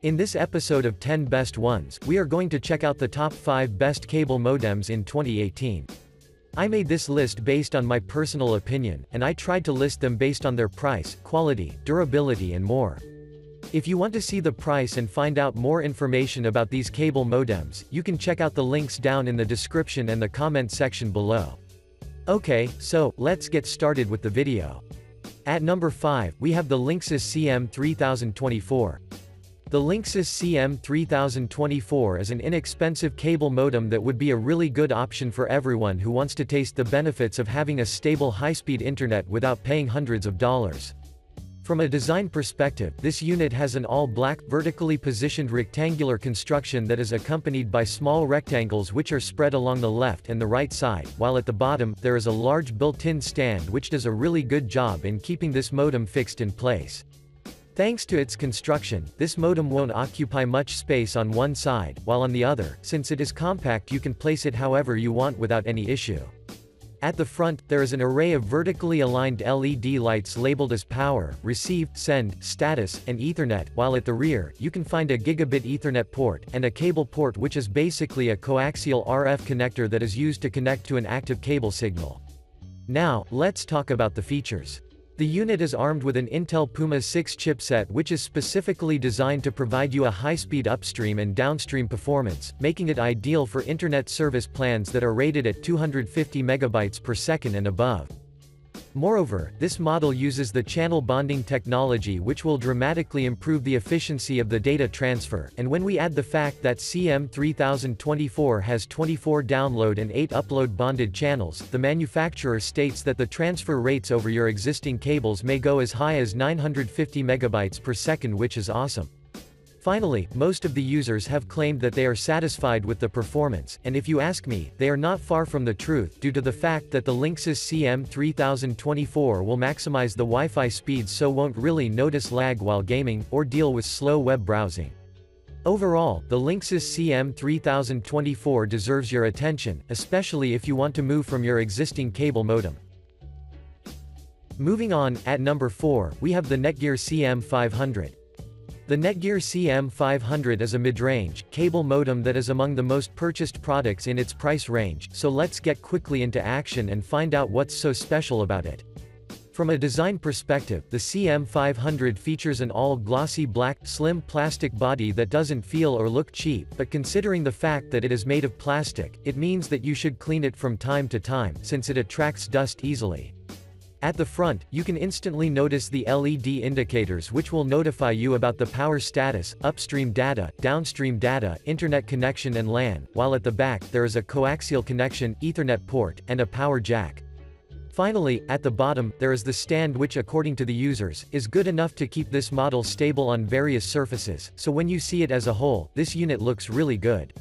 In this episode of 10 Best Ones, we are going to check out the top 5 best cable modems in 2018. I made this list based on my personal opinion, and I tried to list them based on their price, quality, durability and more. If you want to see the price and find out more information about these cable modems, you can check out the links down in the description and the comment section below. Okay, so, let's get started with the video. At number 5, we have the Linksys Cm 3024. The Linksys Cm 3024 is an inexpensive cable modem that would be a really good option for everyone who wants to taste the benefits of having a stable high-speed internet without paying hundreds of dollars. From a design perspective, this unit has an all-black, vertically positioned rectangular construction that is accompanied by small rectangles which are spread along the left and the right side, while at the bottom, there is a large built-in stand which does a really good job in keeping this modem fixed in place. Thanks to its construction, this modem won't occupy much space on one side, while on the other, since it is compact, you can place it however you want without any issue. At the front, there is an array of vertically aligned LED lights labeled as power, receive, send, status, and Ethernet, while at the rear, you can find a gigabit Ethernet port, and a cable port which is basically a coaxial RF connector that is used to connect to an active cable signal. Now, let's talk about the features. The unit is armed with an Intel Puma 6 chipset which is specifically designed to provide you a high-speed upstream and downstream performance, making it ideal for internet service plans that are rated at 250 megabytes per second and above. Moreover, this model uses the channel bonding technology which will dramatically improve the efficiency of the data transfer, and when we add the fact that Cm 3024 has 24 download and 8 upload bonded channels, the manufacturer states that the transfer rates over your existing cables may go as high as 950 megabytes per second, which is awesome. Finally, most of the users have claimed that they are satisfied with the performance, and if you ask me, they are not far from the truth due to the fact that the Linksys Cm 3024 will maximize the Wi-Fi speeds so won't really notice lag while gaming, or deal with slow web browsing. Overall, the Linksys Cm 3024 deserves your attention, especially if you want to move from your existing cable modem. Moving on, at number 4, we have the Netgear Cm 500. The Netgear Cm 500 is a mid-range, cable modem that is among the most purchased products in its price range, so let's get quickly into action and find out what's so special about it. From a design perspective, the Cm 500 features an all-glossy black, slim plastic body that doesn't feel or look cheap, but considering the fact that it is made of plastic, it means that you should clean it from time to time, since it attracts dust easily. At the front, you can instantly notice the LED indicators which will notify you about the power status, upstream data, downstream data, internet connection and LAN, while at the back, there is a coaxial connection, Ethernet port, and a power jack. Finally, at the bottom, there is the stand which according to the users, is good enough to keep this model stable on various surfaces, so when you see it as a whole, this unit looks really good.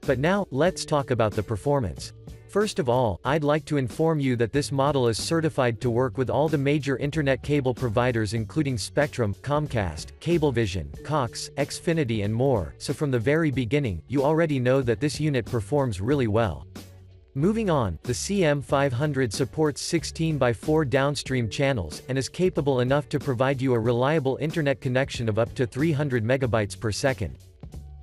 But now, let's talk about the performance. First of all, I'd like to inform you that this model is certified to work with all the major internet cable providers including Spectrum, Comcast, Cablevision, Cox, Xfinity and more, so from the very beginning, you already know that this unit performs really well. Moving on, the Cm 500 supports 16x4 downstream channels, and is capable enough to provide you a reliable internet connection of up to 300 megabytes per second.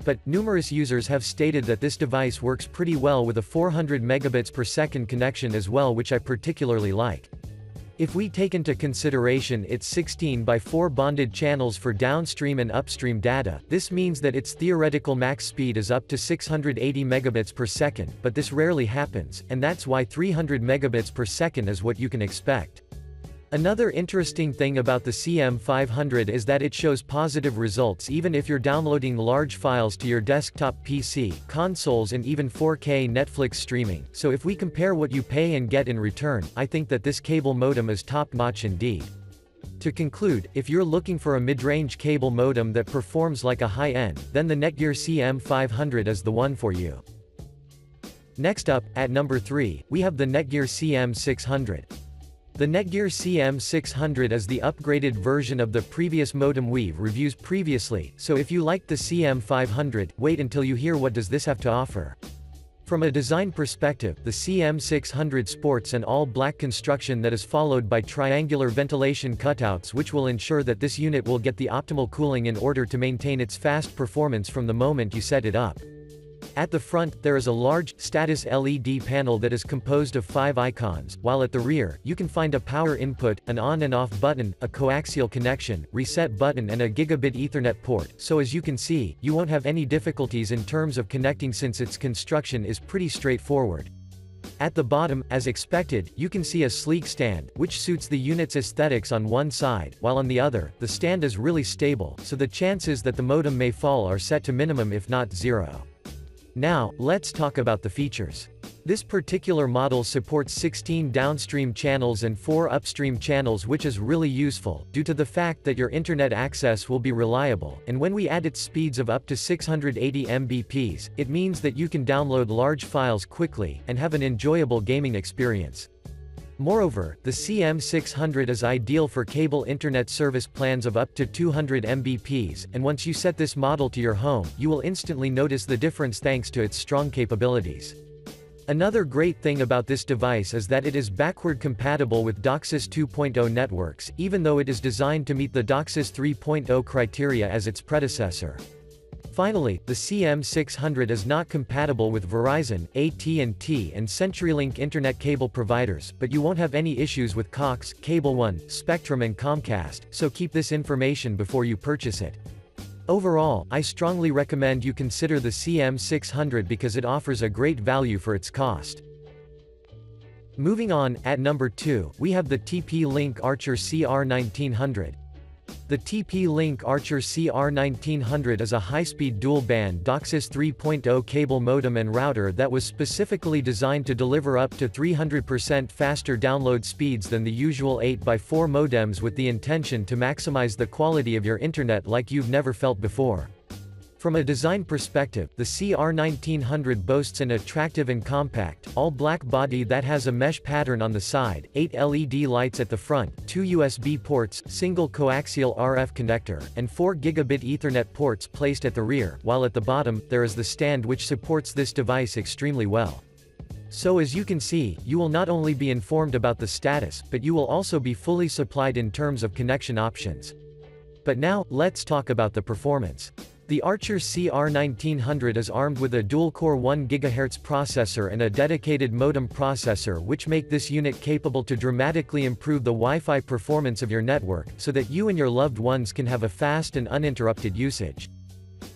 But, numerous users have stated that this device works pretty well with a 400 megabits per second connection as well, which I particularly like. If we take into consideration its 16x4 bonded channels for downstream and upstream data, this means that its theoretical max speed is up to 680 megabits per second, but this rarely happens, and that's why 300 megabits per second is what you can expect. Another interesting thing about the Cm 500 is that it shows positive results even if you're downloading large files to your desktop PC, consoles and even 4K Netflix streaming, so if we compare what you pay and get in return, I think that this cable modem is top-notch indeed. To conclude, if you're looking for a mid-range cable modem that performs like a high-end, then the Netgear Cm 500 is the one for you. Next up, at number 3, we have the Netgear Cm 600. The Netgear Cm 600 is the upgraded version of the previous modem we've reviewed previously, so if you liked the Cm 500, wait until you hear what does this have to offer. From a design perspective, the CM600 sports an all-black construction that is followed by triangular ventilation cutouts, which will ensure that this unit will get the optimal cooling in order to maintain its fast performance from the moment you set it up. At the front, there is a large, status LED panel that is composed of 5 icons, while at the rear, you can find a power input, an on and off button, a coaxial connection, reset button and a gigabit Ethernet port, so as you can see, you won't have any difficulties in terms of connecting since its construction is pretty straightforward. At the bottom, as expected, you can see a sleek stand, which suits the unit's aesthetics on one side, while on the other, the stand is really stable, so the chances that the modem may fall are set to minimum if not zero. Now, let's talk about the features. This particular model supports 16 downstream channels and 4 upstream channels, which is really useful, due to the fact that your internet access will be reliable, and when we add its speeds of up to 680 Mbps, it means that you can download large files quickly, and have an enjoyable gaming experience. Moreover, the CM600 is ideal for cable internet service plans of up to 200 Mbps, and once you set this model to your home, you will instantly notice the difference thanks to its strong capabilities. Another great thing about this device is that it is backward compatible with DOCSIS 2.0 networks, even though it is designed to meet the DOCSIS 3.0 criteria as its predecessor. Finally, the CM600 is not compatible with Verizon, AT&T and CenturyLink internet cable providers, but you won't have any issues with Cox, Cable One, Spectrum and Comcast, so keep this information before you purchase it. Overall, I strongly recommend you consider the CM600 because it offers a great value for its cost. Moving on, at number 2, we have the TP-Link Archer CR1900. The TP-Link Archer CR1900 is a high-speed dual-band DOCSIS 3.0 cable modem and router that was specifically designed to deliver up to 300% faster download speeds than the usual 8x4 modems, with the intention to maximize the quality of your internet like you've never felt before. From a design perspective, the CR1900 boasts an attractive and compact, all-black body that has a mesh pattern on the side, 8 LED lights at the front, 2 USB ports, single coaxial RF connector, and 4 gigabit Ethernet ports placed at the rear, while at the bottom, there is the stand which supports this device extremely well. So as you can see, you will not only be informed about the status, but you will also be fully supplied in terms of connection options. But now, let's talk about the performance. The Archer CR1900 is armed with a dual-core 1 GHz processor and a dedicated modem processor, which make this unit capable to dramatically improve the Wi-Fi performance of your network, so that you and your loved ones can have a fast and uninterrupted usage.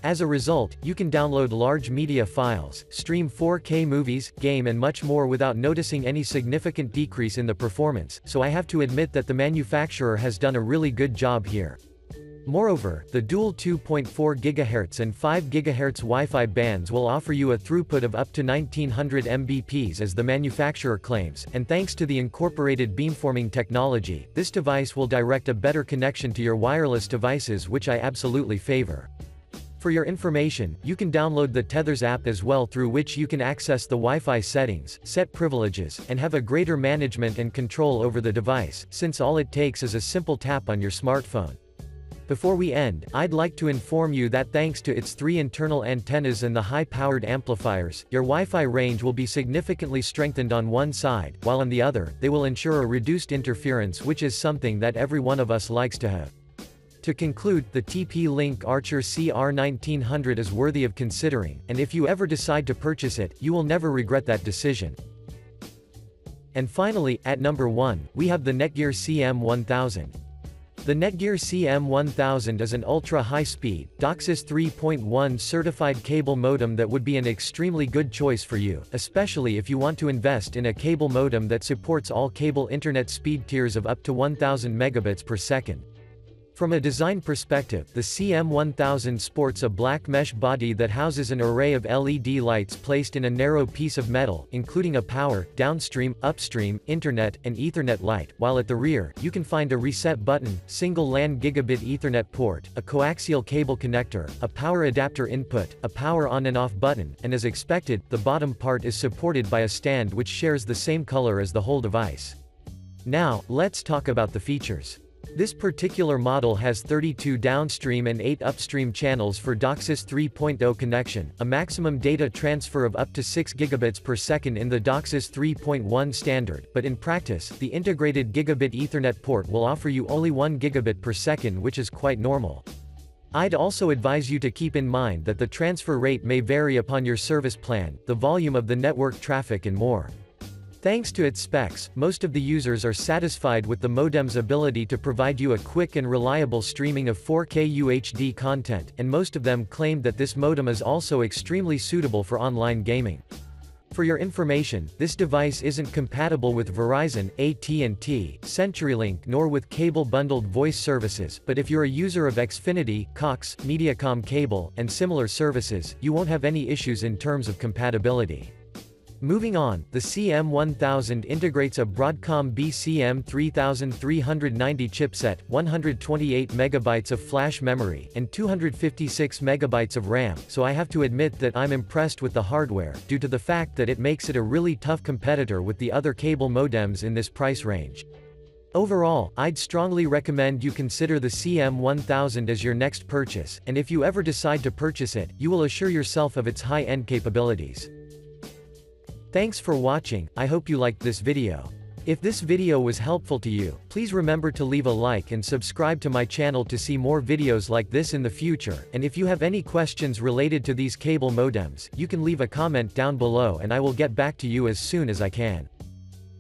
As a result, you can download large media files, stream 4K movies, game and much more without noticing any significant decrease in the performance, so I have to admit that the manufacturer has done a really good job here. Moreover, the dual 2.4 GHz and 5 GHz Wi-Fi bands will offer you a throughput of up to 1900 Mbps as the manufacturer claims, and thanks to the incorporated beamforming technology, this device will direct a better connection to your wireless devices, which I absolutely favor. For your information, you can download the Tethers app as well, through which you can access the Wi-Fi settings, set privileges, and have a greater management and control over the device, since all it takes is a simple tap on your smartphone. Before we end, I'd like to inform you that thanks to its 3 internal antennas and the high-powered amplifiers, your Wi-Fi range will be significantly strengthened on one side, while on the other, they will ensure a reduced interference, which is something that every one of us likes to have. To conclude, the TP-Link Archer CR1900 is worthy of considering, and if you ever decide to purchase it, you will never regret that decision. And finally, at number 1, we have the Netgear Cm 1000. The Netgear Cm 1000 is an ultra-high-speed, DOCSIS 3.1 certified cable modem that would be an extremely good choice for you, especially if you want to invest in a cable modem that supports all cable internet speed tiers of up to 1000 megabits per second. From a design perspective, the CM1000 sports a black mesh body that houses an array of LED lights placed in a narrow piece of metal, including a power, downstream, upstream, internet, and Ethernet light, while at the rear, you can find a reset button, single LAN gigabit Ethernet port, a coaxial cable connector, a power adapter input, a power on and off button, and as expected, the bottom part is supported by a stand which shares the same color as the whole device. Now, let's talk about the features. This particular model has 32 downstream and 8 upstream channels for DOCSIS 3.0 connection, a maximum data transfer of up to 6 gigabits per second in the DOCSIS 3.1 standard, but in practice, the integrated gigabit Ethernet port will offer you only 1 gigabit per second, which is quite normal. I'd also advise you to keep in mind that the transfer rate may vary upon your service plan, the volume of the network traffic and more. Thanks to its specs, most of the users are satisfied with the modem's ability to provide you a quick and reliable streaming of 4K UHD content, and most of them claimed that this modem is also extremely suitable for online gaming. For your information, this device isn't compatible with Verizon, AT&T, CenturyLink nor with cable bundled voice services, but if you're a user of Xfinity, Cox, Mediacom Cable, and similar services, you won't have any issues in terms of compatibility. Moving on, the CM1000 integrates a Broadcom BCM3390 chipset, 128 MB of flash memory, and 256 MB of RAM, so I have to admit that I'm impressed with the hardware, due to the fact that it makes it a really tough competitor with the other cable modems in this price range. Overall, I'd strongly recommend you consider the CM1000 as your next purchase, and if you ever decide to purchase it, you will assure yourself of its high-end capabilities. Thanks for watching, I hope you liked this video. If this video was helpful to you, please remember to leave a like and subscribe to my channel to see more videos like this in the future, and if you have any questions related to these cable modems, you can leave a comment down below and I will get back to you as soon as I can.